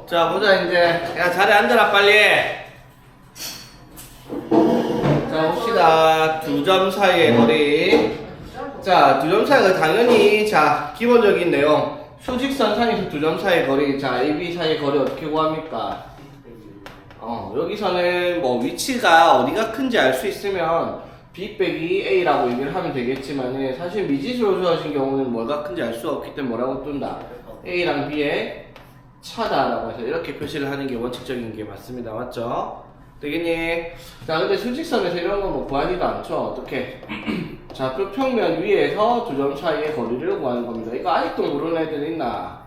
자, 보자, 이제. 야, 자리에 앉아라, 빨리. 자, 봅시다. 두 점 사이의 거리. 자, 두 점 사이가 당연히, 자, 기본적인 내용. 수직선 상에서 두 점 사이의 거리. 자, AB 사이의 거리 어떻게 구합니까? 여기서는 뭐 위치가 어디가 큰지 알 수 있으면 B 빼기 A라고 얘기를 하면 되겠지만, 사실 미지수로 주어진 경우는 뭐가 큰지 알 수가 없기 때문에 뭐라고 뜬다? A랑 B의 차다라고 해서 이렇게 표시를 하는 게 원칙적인 게 맞습니다. 맞죠? 되겠니? 자, 근데 수직선에서 이런 건 뭐 구하지도 않죠. 어떻게? 좌표 평면 위에서 두 점 사이의 거리를 구하는 겁니다. 이거 아직도 모르는 애들 있나?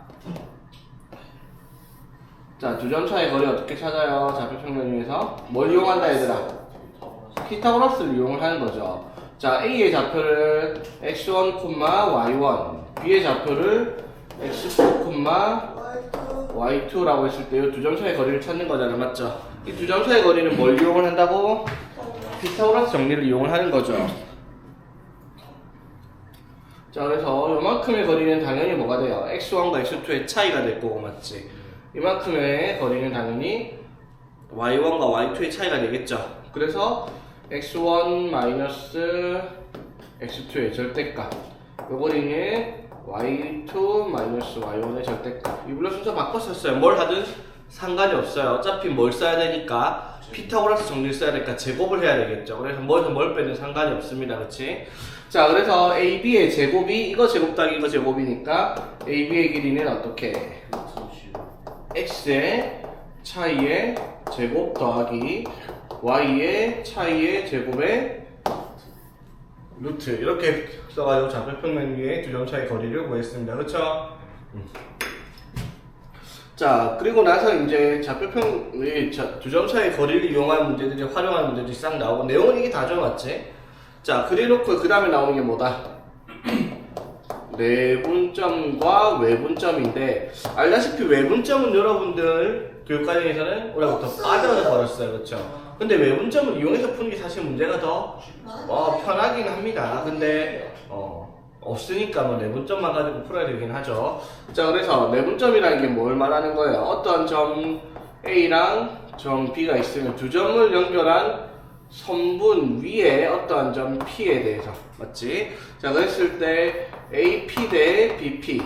자, 두 점 사이의 거리 어떻게 찾아요? 좌표 평면 위에서 뭘 이용한다 얘들아? 피타고라스를 이용을 하는 거죠. 자, A의 좌표를 x1, y1, B의 좌표를 x2, y2라고 했을 때 이 두 점 사이의 거리를 찾는 거잖아, 맞죠? 이 두 점 사이의 거리는 뭘 이용을 한다고? 피타고라스 정리를 이용을 하는 거죠. 자, 그래서 요만큼의 거리는 당연히 뭐가 돼요? x1과 x2의 차이가 될 거고, 맞지? 이만큼의 거리는 당연히 y1과 y2의 차이가 되겠죠. 그래서 x1 마이너스 x2의 절대값, 요 거리는 y2 마이너스 y1의 절대값. 이불로 순서 바꿨었어요. 뭘 하든 상관이 없어요. 어차피 뭘 써야 되니까 피타고라스 정리를 써야 되니까 제곱을 해야 되겠죠. 그래서 뭐에서 뭘 빼든 상관이 없습니다. 그렇지? 자, 그래서 AB의 제곱이 이거 제곱 더하기 이거 제곱이니까 AB의 길이는 어떻게? X의 차이의 제곱 더하기 Y의 차이의 제곱의 루트, 이렇게 써가지고 좌표평면 위에 두 점 사이 거리를 구했습니다. 그렇죠? 자, 그리고 나서 이제 두 점 사이 거리를 이용한 문제들이, 활용한 문제들이 싹 나오고, 내용은 이게 다죠, 맞지? 자, 그래놓고 그 다음에 나오는 게 뭐다? 내분점과 외분점인데, 알다시피 외분점은 여러분들 교육과정에서는 올해부터 빠져서 버렸어요. 그렇죠? 근데 외분점을 이용해서 푸는 게 사실 문제가 더 편하긴 합니다. 근데 없으니까 뭐 내분점만 가지고 풀어야 되긴 하죠. 자, 그래서 내분점이라는 게 뭘 말하는 거예요? 어떤 점 A랑 점 B가 있으면 두 점을 연결한 선분 위에 어떠한 점 P에 대해서, 맞지? 자, 그랬을 때 AP 대 BP,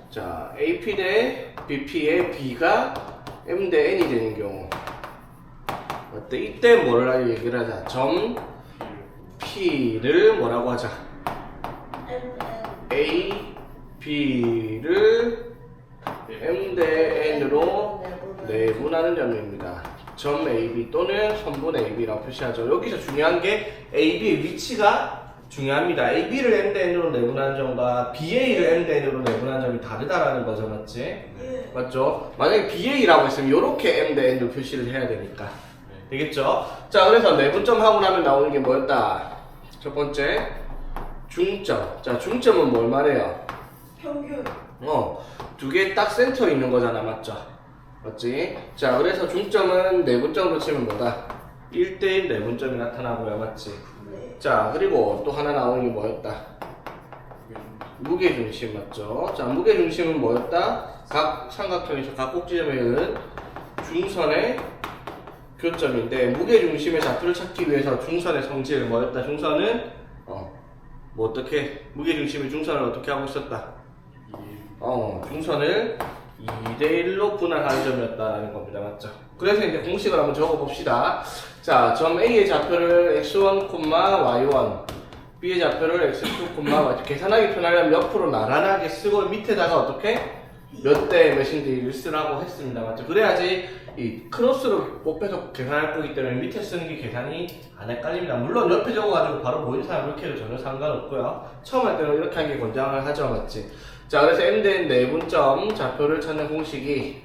자, AP 대 BP의 B가 M 대 N이 되는 경우, 어때? 이때 뭐를 얘기를 하자? 점 P를 뭐라고 하자? A, B를 M 대 N으로 내분하는 점입니다. 점 AB 또는 선분 AB라고 표시하죠. 여기서 중요한 게 AB의 위치가 중요합니다. AB를 M 대 N으로 내분하는 점과 BA를 M 대 N으로 내분하는 점이 다르다라는 거죠, 맞지? 네. 맞죠? 만약에 BA라고 했으면 이렇게 M 대 N으로 표시를 해야 되니까. 되겠죠? 자, 그래서 내분점 하고 나면 나오는 게 뭐였다? 첫 번째, 중점. 자, 중점은 뭘 말해요? 평균. 두 개 딱 센터에 있는 거잖아, 맞죠? 맞지? 자, 그래서 중점은 내분점으로 치면 뭐다? 1대1 내분점이 나타나고요, 맞지? 네. 자, 그리고 또 하나 나오는 게 뭐였다? 무게중심, 맞죠? 자, 무게중심은 뭐였다? 각 삼각형에서 각 꼭지점에 있는 중선의 교점인데, 무게중심의 좌표를 찾기 위해서 중선의 성질을 뭐였다? 중선은 뭐 어떻게 무게중심의 중선을 어떻게 하고 있었다? 중선을 2대1로 분할하는 점이었다라는 겁니다. 맞죠? 그래서 이제 공식을 한번 적어봅시다. 자, 점 A의 좌표를 x1, y1, B의 좌표를 x2, y2. 계산하기 편하려면 옆으로 나란하게 쓰고 밑에다가 어떻게? 몇 대 몇인지를 쓰라고 했습니다. 맞죠? 그래야지 이 크로스로 곱해서 계산할 거기 때문에 밑에 쓰는 게 계산이 안 헷갈립니다. 물론 옆에 적어가지고 바로 보이는 사람 이렇게 해도 전혀 상관없고요. 처음 할 때는 이렇게 하는 게 권장을 하죠, 맞지? 자, 그래서 M 대 N 내분점 좌표를 찾는 공식이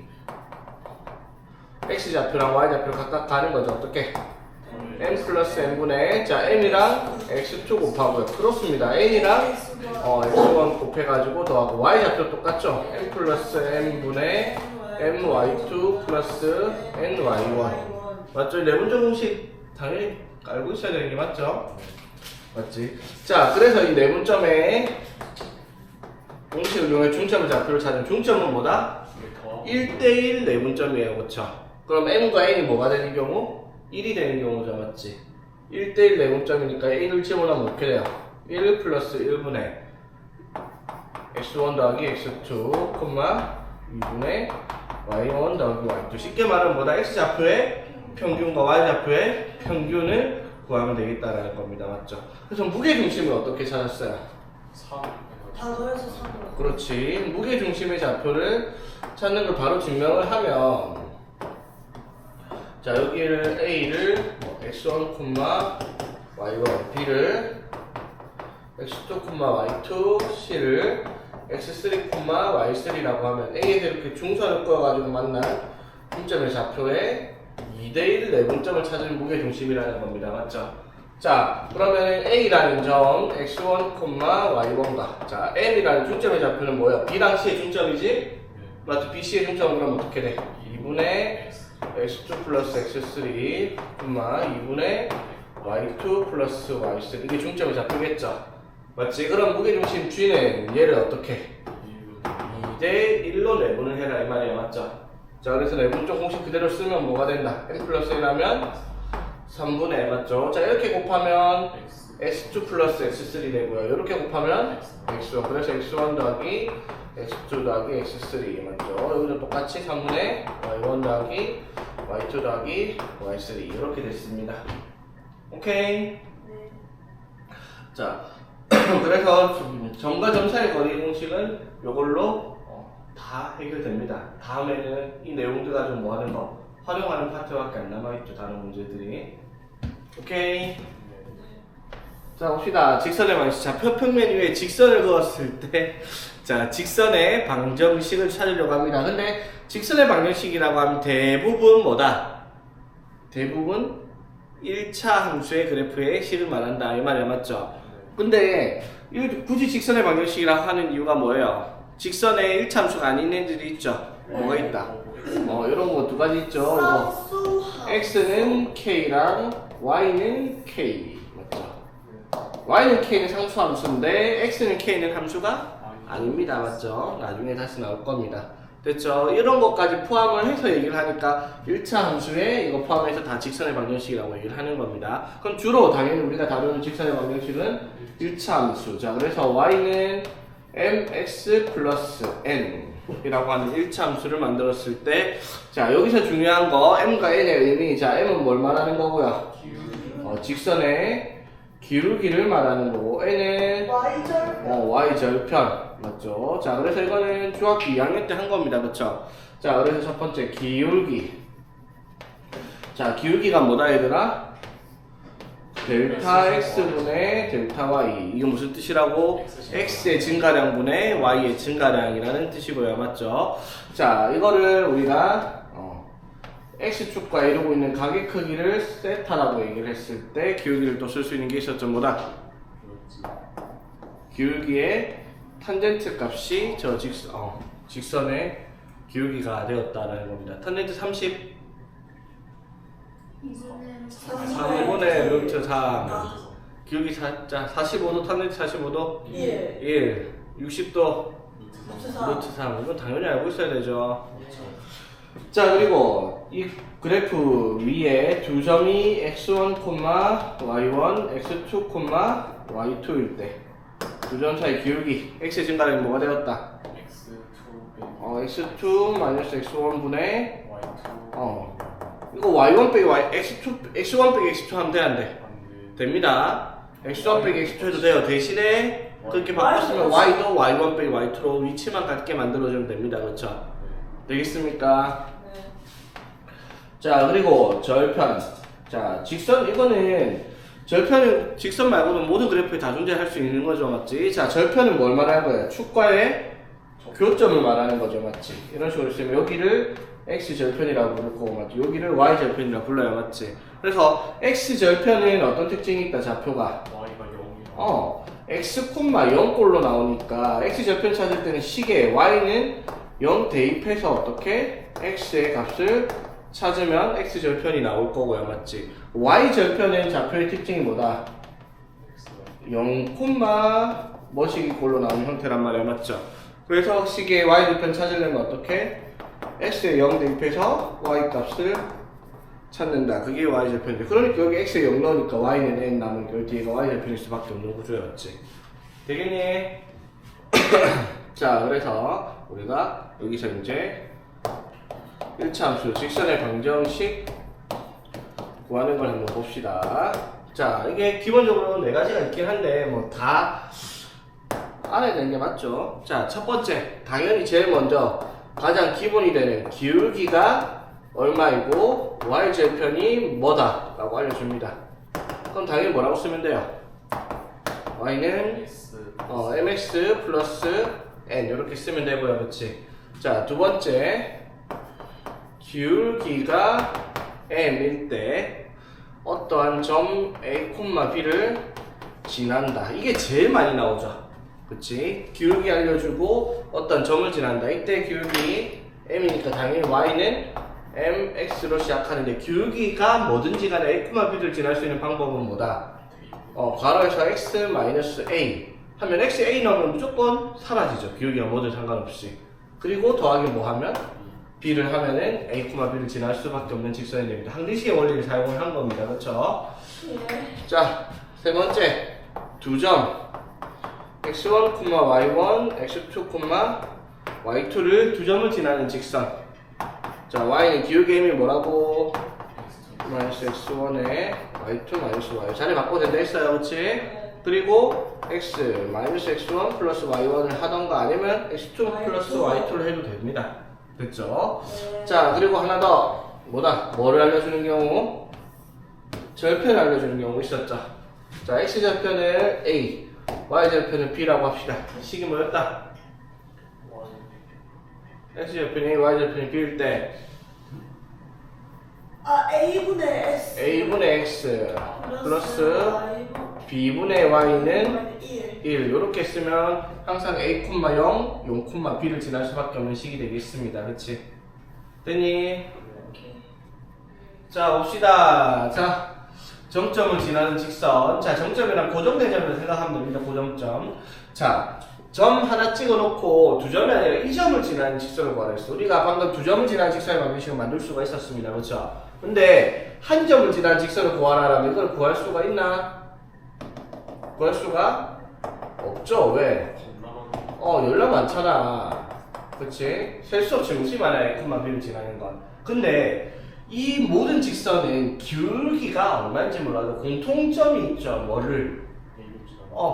X 좌표랑 Y 좌표를 각각 가는 거죠. 어떻게? M 플러스 N분의, 자, M이랑 X2 곱하고요. 크로스입니다. N이랑 X1 곱해가지고 더하고 Y 좌표 똑같죠? M 플러스 N분의 MY2 플러스 NY1. 맞죠? 내분점 공식 당연히 알고 있어야 되는 게 맞죠? 맞지? 자, 그래서 이 내분점의 공식을 이용해 중점의 좌표를 찾으면, 중점은 뭐다? 1대1 내분점이에요. 그쵸? 그럼 m과 n이 뭐가 되는 경우? 1이 되는 경우죠. 맞지? 1대1 내분점이니까 1을 집어넣으면 어떻게 돼요? 1 플러스 1분의 x1 더하기 x2, 2분의 y1 더하기 y2. 쉽게 말하면 뭐다? x좌표의 평균과 y좌표의 평균을 구하면 되겠다라는 겁니다. 맞죠? 그래서 무게중심을 어떻게 찾았어요? 다 더해서 3으로. 그렇지. 무게중심의 좌표를 찾는 걸 바로 증명을 하면, 자, 여기를 A를 x1, y1, B를 x2, y2, C를 x3, y3라고 하면 A에서 이렇게 중선을 그어가지고 만난 분점의 좌표에 2대1 내분점을 찾은 무게중심이라는 겁니다. 맞죠? 자, 그러면 A라는 점 x1, y1과 자, M이라는 중점의 좌표는 뭐예요? B랑 C의 중점이지? 맞죠? B, C의 중점은 그럼 어떻게 돼? 2분의 x2 플러스 x3, 2분의 y2 플러스 y3. 이게 중점의 좌표겠죠? 맞지? 그럼 무게중심 G는 얘를 어떻게? 2대1로 내분을 해라 이 말이에요. 맞죠? 자, 그래서 내분점 공식 그대로 쓰면 뭐가 된다? n 플러스 1하면 3분의 1 맞죠? 자, 이렇게 곱하면 x2 플러스 x3 되고요. 이렇게 곱하면 x1. 그래서 x1 더하기 x2 더하기 x3 맞죠? 여기도 똑같이 3분의 y1 더하기 y2 더하기 y3 이렇게 됐습니다. 오케이? 네. 자, 그래서 점과 점 사이 거리 공식은 이걸로 다 해결됩니다. 다음에는 이 내용들 가지고 뭐 하는 거 활용하는 파트밖에 안 남아있죠. 다른 문제들이. 오케이. 자, 봅시다. 직선의 방식. 자, 평면 위에 직선을 그었을 때, 자, 직선의 방정식을 찾으려고 합니다. 근데 직선의 방정식이라고 하면 대부분 뭐다? 대부분 1차 함수의 그래프의 식을 말한다. 이 말이야, 맞죠? 근데 이걸 굳이 직선의 방정식이라고 하는 이유가 뭐예요? 직선에 1차 함수가 아닌 애들이 있죠? 뭐가 있다? 이런 거 두 가지 있죠? 이거 쌍수함. x는 k랑 y는 k 맞죠? y는 k는 상수함수인데 x는 k는 함수가 아닙니다. 맞죠? 나중에 다시 나올 겁니다. 됐죠? 이런 것까지 포함을 해서 얘기를 하니까 1차 함수에 이거 포함해서 다 직선의 방정식이라고 얘기를 하는 겁니다. 그럼 주로 당연히 우리가 다루는 직선의 방정식은 1차 함수. 자, 그래서 y는 mx 플러스 n 이라고 하는 1차 함수를 만들었을 때, 자, 여기서 중요한 거 m과 n의 의미. 자, m은 뭘 말하는 거고요? 직선의 기울기를 말하는 거고, n은 y절. y절편 맞죠? 자, 그래서 이거는 중학교 2학년 때 한 겁니다. 그쵸? 자, 그래서 첫 번째 기울기. 자, 기울기가 뭐다 얘들아? 델타 x분의 델타 y. 이게 무슨 뜻이라고? x의 증가량분의 y의 증가량이라는 뜻이고요. 맞죠? 자, 이거를 우리가 x축과 이루고 있는 각의 크기를 세타라고 얘기를 했을 때 기울기를 또 쓸 수 있는 게 있었죠. 뭐다? 기울기의 탄젠트 값이 저 직선의 기울기가 되었다라는 겁니다. 탄젠트 30 3분의 루트 3 기울기 45도 탄젠트 45도 1 60도 루트 3 이건 당연히 알고 있어야 되죠. 자, 그리고 이 그래프 위에 두 점이 x1, y1, x2, y2일 때 두 점 사이 기울기 x의 증가량이 뭐가 되었다? x2 마이너스 x1분의 이거 y1 빼기 x1 빼기 x2 하면 돼, 안 돼? 됩니다. x1 빼기 x2 해도 돼요. 대신에 그렇게 바꿨으면 y도 y1 빼기 y2로 위치만 같게 만들어주면 됩니다. 그렇죠? 되겠습니까? 네. 자, 그리고 절편. 자, 직선, 이거는 절편은 직선 말고도 모든 그래프에 다 존재할 수 있는 거죠. 맞지? 자, 절편은 뭘 말하는 거예요? 축과의 교점을 말하는 거죠. 맞지? 이런 식으로 쓰면 여기를 x절편이라고 부를 거고, 맞지? 여기를 y절편이라고 불러요. 맞지? 그래서 x절편은 어떤 특징이 있다, 좌표가? x, 0꼴로 나오니까 x절편 찾을 때는 식에 y는 0 대입해서 어떻게? x의 값을 찾으면 x절편이 나올 거고요. 맞지? y절편은 좌표의 특징이 뭐다? 0, 뭐식이 꼴로 나오는 형태란 말이야. 맞죠? 그래서 식의 y절편 찾으려면 어떻게? x에 0 대입해서 y 값을 찾는다. 그게 y절편인데, 그러니까 여기 x에 0 넣으니까 y는 n 남은 게 뒤에가 y절편일 수밖에 없는 구조였지. 되겠니? 자, 그래서 우리가 여기서 이제 1차 함수 직선의 방정식 구하는 걸 한번 봅시다. 자, 이게 기본적으로 4가지가 있긴 한데 뭐 다 알아야 되는 게 맞죠? 자, 첫 번째, 당연히 제일 먼저 가장 기본이 되는 기울기가 얼마이고 y절편이 뭐다 라고 알려줍니다. 그럼 당연히 뭐라고 쓰면 돼요? y는 mx 플러스 n 이렇게 쓰면 되고요. 그렇지? 자, 두 번째, 기울기가 m일 때 어떠한 점 a, b를 지난다. 이게 제일 많이 나오죠. 그치? 기울기 알려주고 어떤 점을 지난다. 이때 기울기 m이니까 당연히 y는 mx로 시작하는데, 기울기가 뭐든지 간에 a, b를 지날 수 있는 방법은 뭐다? 괄호에서 x 마이너스 a 하면 x, a 넣으면 무조건 사라지죠. 기울기가 뭐든 상관없이. 그리고 더하기 뭐 하면? b를 하면은 a, b를 지날 수밖에 없는 직선이 됩니다. 항리식의 원리를 사용을 한 겁니다. 그렇죠? 자, 세 번째, 두 점 x1, y1, x2, y2를 두 점을 지나는 직선. 자, y는 기울기 m이 뭐라고? 마이너스 x1에 y2 마이너스 y. 자리 바꿔도 된다 했어요. 그렇지? 그리고 x 마이너스 x1 플러스 y1을 하던가 아니면 x2 플러스 y2를 해도 됩니다. 됐죠? 자, 그리고 하나 더. 뭐다? 뭐를 알려주는 경우? 절편을 알려주는 경우 있었죠. 자, x절편을 a, y절편을 b라고 합시다. 식이 뭐였다? x절편이 a, y절편이 b일 때 A분의 S a분의 x 플러스 b분의 y는 1 이렇게 쓰면 항상 a, 0, 0, b를 지날 수밖에 없는 식이 되겠습니다. 그치? 됐니? 자, 봅시다. 자, 정점을 지나는 직선. 자, 정점이란 고정대점을 생각하면 됩니다. 고정점. 자, 점 하나 찍어놓고 두 점이 아니라 이 점을 지나는 직선을 구하랬어. 우리가 방금 두 점을 지나는 직선의 방정식을 만들 수가 있었습니다. 그렇죠? 근데 한 점을 지나는 직선을 구하라면 이걸 구할 수가 있나? 구할 수가 없죠. 왜? 열나 많잖아. 그치? 셀 수 없이 무시 많아요. 그만 b를 지나는 건. 근데 이 모든 직선은 기울기가 얼마인지 몰라도 공통점이 있죠. 뭐를?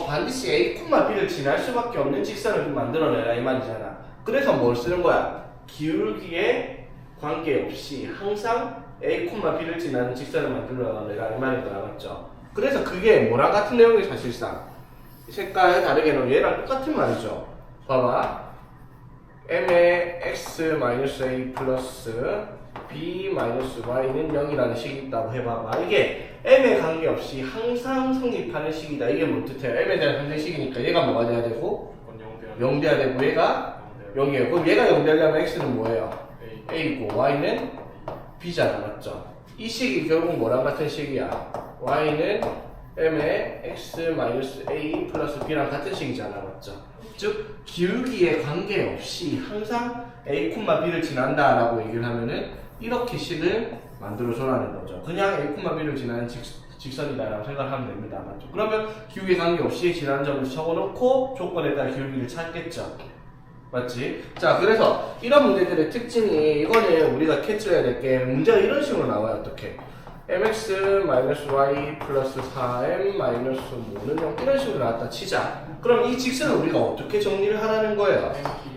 반드시 a, b를 지날 수밖에 없는 직선을 만들어내라 이 말이잖아. 그래서 뭘 쓰는 거야? 기울기에 관계없이 항상 a, b를 지나는 직선을 만들어내라 이 말인 거야. 맞죠? 그래서 그게 뭐랑 같은 내용이 사실상 색깔 다르게 놓으면 얘랑 똑같은 말이죠. 봐봐. m의 x-a 플러스 b-y는 0이라는 식이 있다고 해봐봐. 이게 m에 관계없이 항상 성립하는 식이다. 이게 뭐 뜻해요? m에 대한 상대식이니까 얘가 뭐가 돼야 되고? 0 돼야 되고 얘가 0이에요. 그럼 얘가 0 되려면 x는 뭐예요? a고 y는 b잖아. 맞죠? 이 식이 결국 뭐랑 같은 식이야? y는 m의 x-a 플러스 b랑 같은 식이잖아. 맞죠? 즉 기울기에 관계없이 항상 a, b를 지난다 라고 얘기를 하면은 이렇게 식을 만들어줘라는 거죠. 그냥 a, b를 지나는 직선이다 라고 생각하면 됩니다. 맞죠? 그러면 기울기에 관계없이 지나는 점을 적어놓고 조건에 따라 기울기를 찾겠죠. 맞지? 자, 그래서 이런 문제들의 특징이, 이거는 우리가 캐치해야 될 게, 문제가 이런 식으로 나와요. 어떻게? mx-y 플러스 4m-5는 0 이런 식으로 나왔다 치자. 그럼 이 직선을 우리가 어떻게 정리를 하라는 거예요?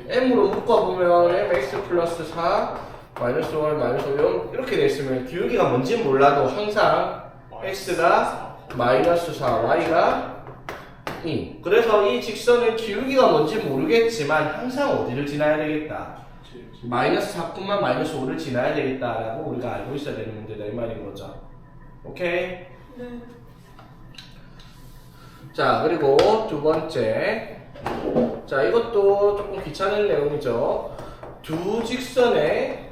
m으로 묶어보면 mx 플러스 4 마이너스 5 마이너스 5 이렇게 돼 있으면 기울기가 뭔지 몰라도 항상 x가 마이너스 4, y가 2. 그래서 이 직선의 기울기가 뭔지 모르겠지만 항상 어디를 지나야 되겠다? 마이너스 4, 마이너스 5를 지나야 되겠다라고 우리가 알고 있어야 되는 문제다 이 말인 거죠. 오케이? 네. 자, 그리고 두 번째. 자, 이것도 조금 귀찮은 내용이죠. 두 직선의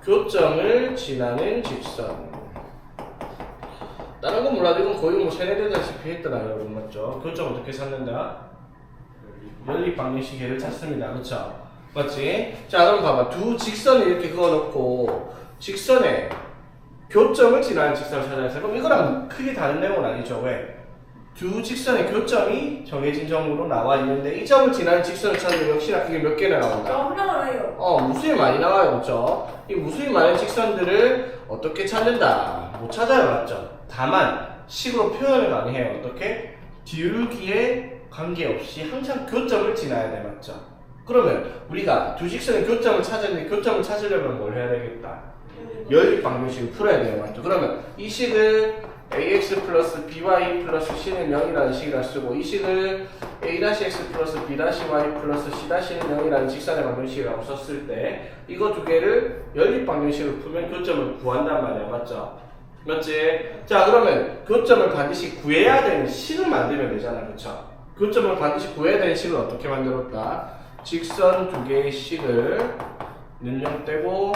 교점을 지나는 직선. 다른 건 몰라도 이건 거의 뭐 세뇌되다시피 했더라 여러분. 맞죠? 교점 어떻게 찾는다? 연립 방정식 얘를 찾습니다. 그렇죠? 맞지? 자, 그럼 봐봐. 두 직선을 이렇게 그어놓고 직선에 교점을 지나는 직선을 찾아야 돼. 그럼 이거랑 크게 다른 내용은 아니죠. 왜? 두 직선의 교점이 정해진 점으로 나와 있는데 이 점을 지나는 직선을 찾으면 역시나 그게 몇 개나 나온다? 나와요. 무수히 많이 나와요. 그렇죠? 이 무수히 많은 직선들을 어떻게 찾는다? 못 찾아요. 맞죠? 다만 식으로 표현을 많이 해요. 어떻게? 기울기에 관계없이 항상 교점을 지나야 돼. 맞죠? 그러면 우리가 두 직선의 교점을 찾았는데 교점을 찾으려면 뭘 해야 되겠다? 연립 방정식을 풀어야 돼요. 맞죠? 그러면 이 식을 ax 플러스 by 플러스 c는 0이라는 식이라 쓰고 이 식을 a-x 플러스 b-y 플러스 c-는 0이라는 직선의 방정식이라고 썼을 때 이거 두 개를 연립 방정식을 풀면 교점을 구한단 말이야. 맞죠? 맞지? 자, 그러면 교점을 반드시 구해야 되는 식을 만들면 되잖아. 그쵸? 교점을 반드시 구해야 되는 식을 어떻게 만들었다? 직선 두 개의 식을 능력 떼고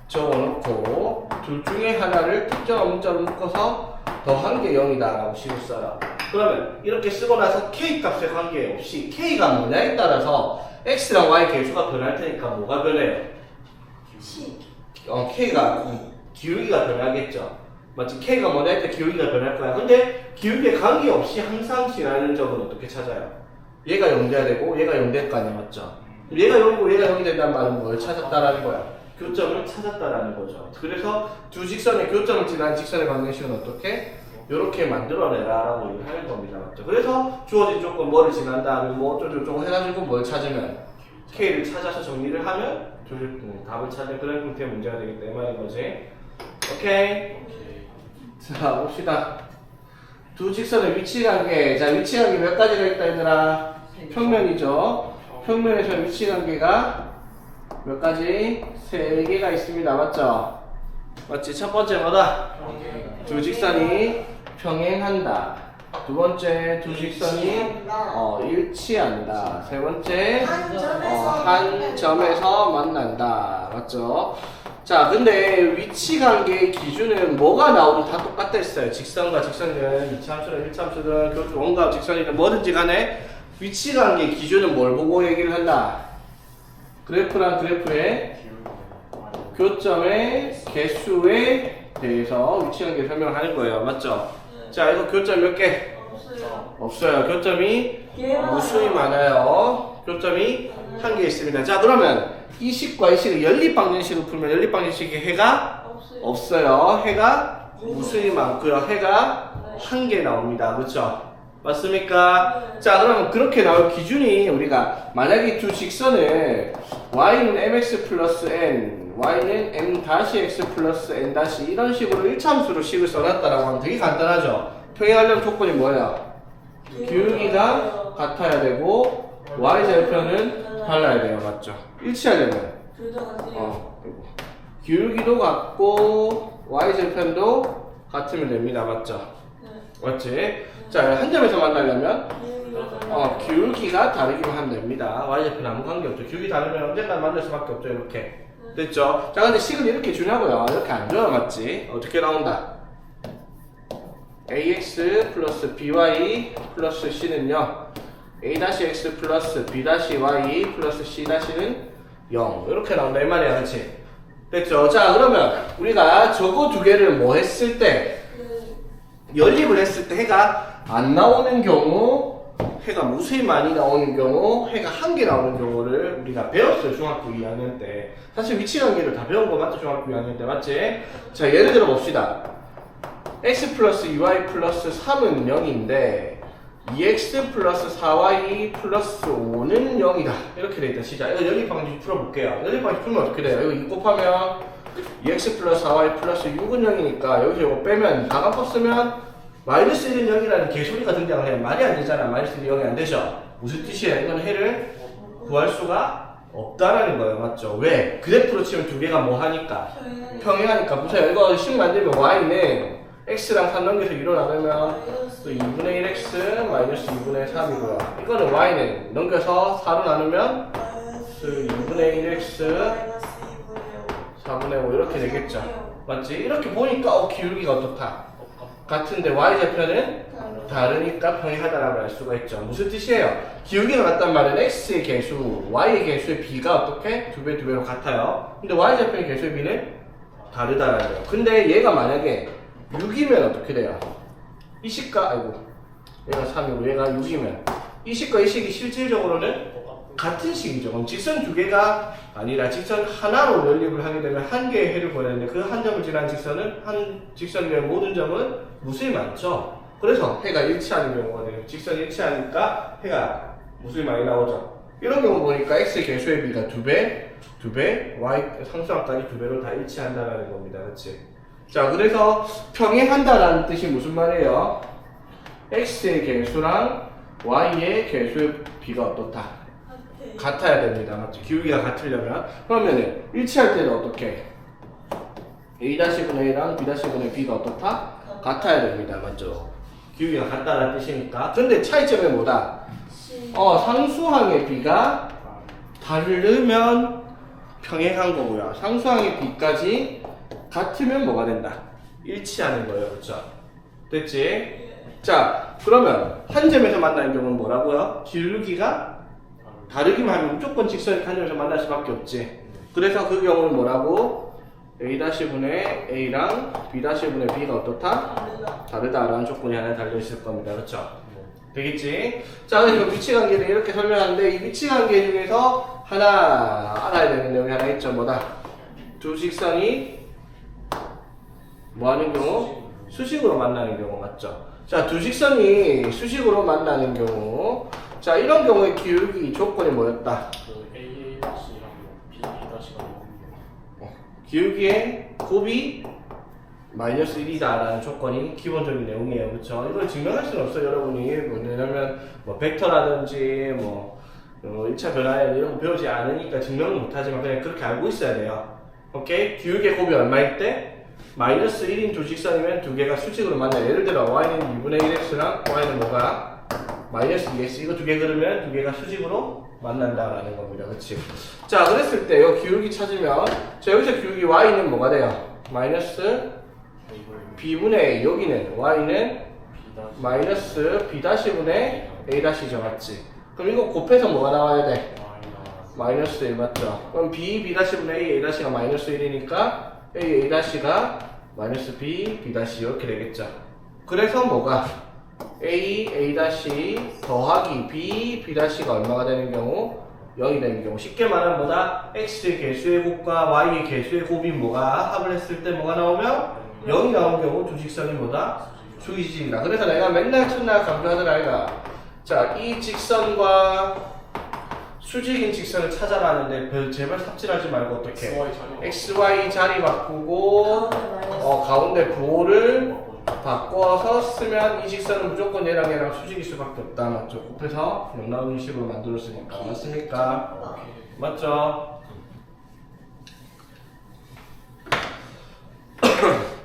적어놓고 둘 중에 하나를 특정한 문자로 묶어서 더한 게 0이다 라고 식을 써요. 그러면 이렇게 쓰고 나서 k 값에 관계없이 k가 뭐냐에 따라서 x랑 y 개수가 변할 테니까 뭐가 변해요? k가 기울기가 변하겠죠. 맞지? k가 뭐냐에 따라 기울기가 변할 거야. 근데 기울기에 관계없이 항상 지나는 점은 어떻게 찾아요? 얘가 0 돼야 되고 얘가 0 될 거 아니야. 맞죠? 얘가 0이고 얘가 0이 된다는 말은 뭘 찾았다라는 거야? 교점을 찾았다라는 거죠. 그래서 두 직선의 교점을 지나는 직선의 방정식은 어떻게? 이렇게 만들어내라 라고 얘기를 하는 겁니다. 맞죠? 그래서 주어진 조건 뭐를 지난다 하면 뭐 어쩌고저쩌고 해가지고 뭘 찾으면 K를 찾아서 정리를 하면 답을 찾는 그런 형태의 문제가 되기 때문에 거지. 오케이? 자, 봅시다. 두 직선의 위치관계. 자, 위치관계 몇 가지가 있다 얘들아? 평면이죠. 평면에서 위치관계가 몇 가지? 3개가 있습니다. 맞죠? 맞지? 첫 번째 뭐다? 두 직선이 평행한다. 두 번째, 두 직선이 일치한다. 세 번째, 한 점에서 만난다. 맞죠? 자, 근데 위치관계의 기준은 뭐가 나오든 다 똑같다 했어요. 직선과 직선은 2차함수든 1차함수든 원과 직선이든 뭐든지 간에 위치관계의 기준은 뭘 보고 얘기를 한다? 그래프랑 그래프의 교점의 개수에 대해서 위치관계 설명을 하는 거예요. 맞죠? 자, 이거 교점 몇 개? 없어요. 교점이 무수히 많아요. 교점이 한 개 있습니다. 자, 그러면 이 식과 이 식을 연립방정식으로 풀면 연립방정식의 해가 없어요. 해가 무수히 많고요. 해가 한 개 나옵니다. 그렇죠? 맞습니까? 자, 그러면 그렇게 나올 기준이 우리가 만약에 두 직선을 y는 mx 플러스 n, y는 m-x 플러스 n 다시 이런 식으로 1차함수로 식을 써놨다라고 하면 되게 간단하죠? 평행하려면 조건이 뭐예요? 기울기가 같아야 되고 y절편은 달라야 돼요. 맞죠? 일치하려면 기울기도 같고 y절편도 같으면 됩니다. 맞죠? 맞지? 자, 한 점에서 만나려면 기울기가 다르기만 하면 됩니다. y절편 아무 관계없죠. 기울기 다르면 언젠가 만날 수밖에 없죠. 이렇게 됐죠? 자, 근데 식은 이렇게 주냐고요. 이렇게 안 줘요. 맞지? 어떻게 나온다? ax 플러스 by 플러스 c는요 a-x 플러스 b-y 플러스 c-는 0 이렇게 나온다 이 말이야. 그렇지? 됐죠? 자, 그러면 우리가 저거 두 개를 뭐 했을 때 연립을 했을 때 해가 안 나오는 경우, 해가 무수히 많이 나오는 경우, 해가 한 개 나오는 경우를 우리가 배웠어요. 중학교 2학년 때. 사실 위치관계를 다 배운 거 맞죠? 중학교 2학년 때 맞지? 자, 예를 들어 봅시다. x 플러스 2y 플러스 3은 0인데 2x 플러스 4y 플러스 5는 0이다. 이렇게 돼있다. 시작. 이거 연립방정식 풀어볼게요. 연립방정식 풀면 어떻게 돼요? 이거 2 곱하면 2x 플러스 4y 플러스 6은 0이니까 여기서 이거 빼면 다각법 쓰면 마이너스 1은 0이라는 개소리가 등장을 해요. 말이 안 되잖아. 마이너스 1이 0이 안 되죠? 무슨 뜻이에요? 이건 해를 구할 수가 없다라는 거예요. 맞죠? 왜? 그래프로 치면 두 개가 뭐 하니까? 평행하니까. 보세요. 이거 식 만들면 y는 x랑 3 넘겨서 2로 나누면 또 2분의 1x 마이너스 2분의 3이고요. 이거는 y는 넘겨서 4로 나누면 2분의 1x 4분의 5 이렇게 되겠죠. 맞지? 이렇게 보니까 기울기가 어떻다? 같은데 y절편은 다르니까 평행하다라고 할 수가 있죠. 무슨 뜻이에요? 기울기가 같단 말은 x의 개수, y의 개수의 b가 어떻게? 두 배로 같아요. 근데 y좌표의 개수의 b는 다르다라는 거예요. 근데 얘가 만약에 6이면 어떻게 돼요? 이 식과, 아이고, 얘가 3이고 얘가 6이면 이 식과 이 식이 실질적으로는 같은 식이죠. 그럼 직선 두 개가 아니라 직선 하나로 연립을 하게 되면 한 개의 해를 보내는데 그 한 점을 지난 직선은 한 직선의 모든 점은 무수히 많죠. 그래서 해가 일치하는 경우가 돼요. 직선이 일치하니까 해가 무수히 많이 나오죠. 이런 경우 보니까 x의 개수의 b가 2배, y 상수항까지 2배로 다 일치한다는 겁니다. 그렇지? 자, 그래서 평행한다라는 뜻이 무슨 말이에요? x의 개수랑 y의 개수의 b가 어떻다? 같아야 됩니다. 맞죠? 기울기가 같으려면. 그러면은 일치할 때는 어떻게? a-분의 a랑 b-분의 b가 어떻다? 같아야 됩니다. 맞죠? 기울기가 같다는 뜻이니까. 근데 차이점이 뭐다? 상수항의 b가 다르면 평행한 거고요. 상수항의 b까지 같으면 뭐가 된다? 일치하는 거예요. 그렇죠? 됐지? 자, 그러면 한 점에서 만나는 경우는 뭐라고요? 기울기가 다르기만 하면 무조건 직선이 한 점에서 만날 수밖에 없지. 그래서 그 경우는 뭐라고? a-분의 a랑 b-분의 b가 어떻다? 다르다라는 조건이 하나 달려있을 겁니다. 그렇죠? 되겠지? 자, 그래서 위치관계를 이렇게 설명하는데 이 위치관계 중에서 하나 알아야 되는 내용이 하나 있죠. 뭐다? 두 직선이 뭐 하는 경우? 수식으로 만나는 경우 맞죠? 자, 두 직선이 수식으로 만나는 경우, 자, 이런 경우의 기울기 조건이 뭐였다? 그 AA-랑 B-가 기울기의 곱이 마이너스 1이다라는 조건이 기본적인 내용이에요. 그렇죠? 이걸 증명할 수는 없어요, 여러분이. 왜냐면 뭐 벡터라든지 뭐 1차 변화에 이런 거 배우지 않으니까 증명은 못하지만 그냥 그렇게 알고 있어야 돼요. 오케이? 기울기의 곱이 얼마일 때? 마이너스 1인 두 직선이면 두 개가 수직으로 만나요. 예를 들어 y는 2분의 1x랑 y는 뭐가? 마이너스 2x. 이거 두 개 그러면 두 개가 수직으로 만난다라는 겁니다. 그치? 자, 그랬을 때 이 기울기 찾으면 자, 여기서 기울기 y는 뭐가 돼요? 마이너스 b분의 a. 여기는 y는 마이너스 b-분의 a-죠. 맞지? 그럼 이거 곱해서 뭐가 나와야 돼? 마이너스 1 맞죠? 그럼 b-분의 a, a-가 마이너스 1이니까 a, a-가 마이너스 b, b- 이렇게 되겠죠. 그래서 뭐가? a, a- 더하기 b, b-가 얼마가 되는 경우? 0이 되는 경우. 쉽게 말하면 뭐다? x의 개수의 곱과 y의 개수의 곱이 뭐가? 합을 했을 때 뭐가 나오면? 0이 나오는 경우 두 직선이 뭐다? 수직이다. 그래서 내가 맨날 첫날 강조하더라 아이가. 자, 이 직선과 수직인 직선을 찾아라는데 제발 삽질하지 말고 어떻게? XY 자리 바꾸고 가운데 부호를 바꿔서 쓰면 이 직선은 무조건 얘랑 얘랑 수직일 수밖에 없다. 맞죠? 곱해서 0 나오는 식으로 만들었으니까. 맞습니까? 맞죠?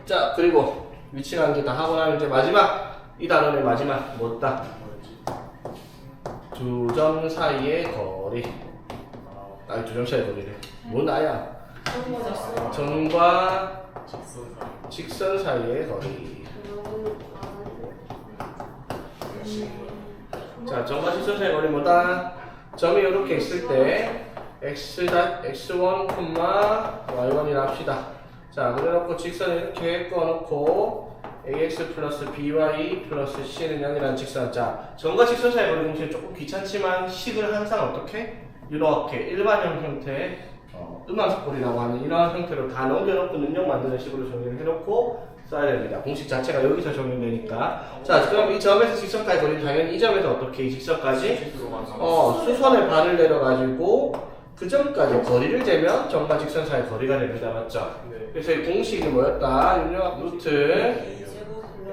자, 그리고 위치관계 다 하고 나면 이제 마지막 이 단원의 마지막 뭐다? 두 점 사이의 거리. 아니, 두 점 사이의 거리래. 뭔 아야? 점과 직선 사이의 거리. 자, 점과 직선 사이의 거리 뭐다? 점이 이렇게 있을 때 x1, y1이라 합시다. 자, 그래놓고 직선을 이렇게 꺼놓고 ax 플러스 by 플러스 c는 0이라는 직선. 자, 점과 직선 사이 거리 공식은 조금 귀찮지만 식을 항상 어떻게? 이렇게 일반형 형태, 음악석골이라고 하는 이러한 형태로 다 넘겨놓고 능력 만드는 식으로 정리를 해놓고 써야 됩니다. 공식 자체가 여기서 적용되니까. 자, 그럼 이 점에서 직선까지 거리는 당연히 이 점에서 어떻게 이 직선까지? 수선의 반을 내려가지고 그 점까지 거리를 재면 점과 직선 사이 거리가 됩니다. 맞죠? 네. 그래서 이 공식이 뭐였다? 윤곽 루트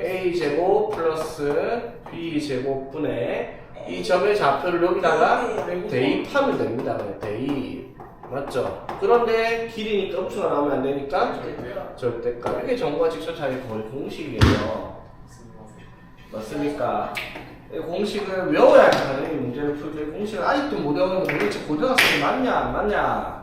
a제곱 플러스 b제곱분의 이 점의 좌표를 여기다가 대입하면 됩니다. 대입. 맞죠? 그런데 길이니까 음수가 나오면 안 되니까 절대값. 이게 점과 직선 사이 거리 공식이에요. 맞습니까? 이 공식을 외워야 당연히 문제를 풀죠. 공식을 아직도 못 외우는 거 도대체 고등학생이 맞냐 안 맞냐?